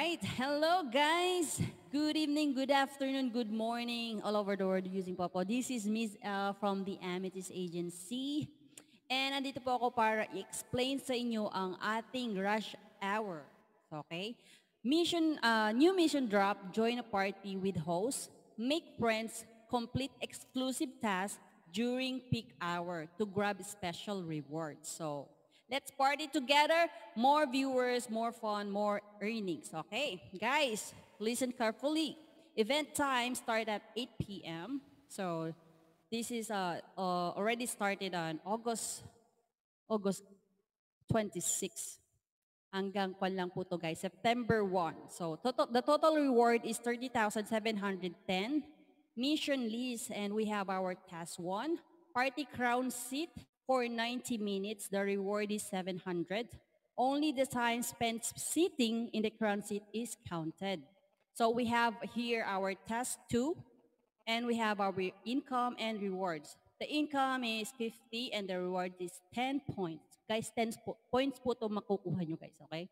right. Hello, guys. Good evening, good afternoon, good morning, all over the world using Popo. This is Miss L from the Amethyst Agency. And nandito po ako para i-explain sa inyo ang ating rush hour. Okay? New mission drop, join a party with hosts, make friends, complete exclusive tasks during peak hour to grab special rewards. So, let's party together. More viewers, more fun, more earnings. Okay, guys, listen carefully. Event time start at 8 p.m. So this is already started on August 26. Hanggang kwan lang po to guys, September 1. So the total reward is 30,710. Mission list, and we have our task 1. Party crown seat for 90 minutes. The reward is 700. Only the time spent sitting in the crown seat is counted. So we have here our task 2, and we have our income and rewards. The income is 50 and the reward is 10 points. Guys, 10 points po ito makukuha nyo guys, okay?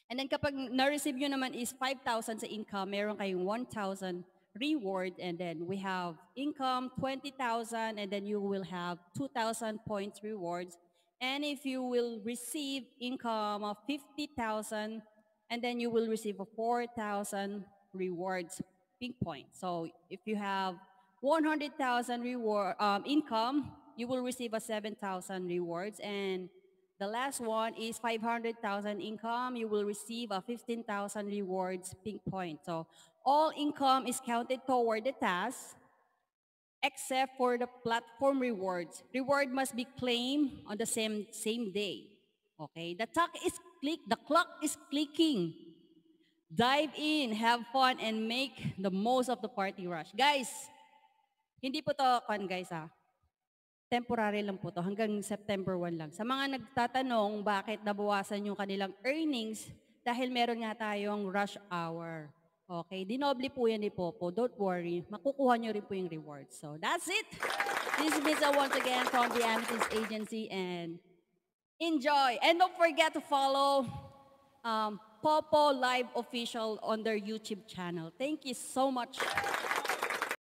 And then kapag na-receive nyo naman is 5,000 sa income, meron kayong 1,000 reward, and then we have income 20,000, and then you will have 2,000 points rewards. And if you will receive income of 50,000, and then you will receive a 4,000 rewards pink point. So if you have 100,000 reward income, you will receive a 7,000 rewards, and the last one is 500,000 income. You will receive a 15,000 rewards pink point. So all income is counted toward the task except for the platform rewards. Reward must be claimed on the same day. Okay, the clock is clicking. Dive in, have fun, and make the most of the party rush. Guys, hindi po to guys temporary lang po to, hanggang September 1 lang. Sa mga nagtatanong bakit nabawasan yung kanilang earnings, dahil meron nga tayong rush hour. Okay, dinoble po yan ni Popo. Don't worry, makukuha nyo rin po yung rewards. So that's it. This is Misa once again from the Amethyst Agency, and enjoy. And don't forget to follow Popo Live Official on their YouTube channel. Thank you so much.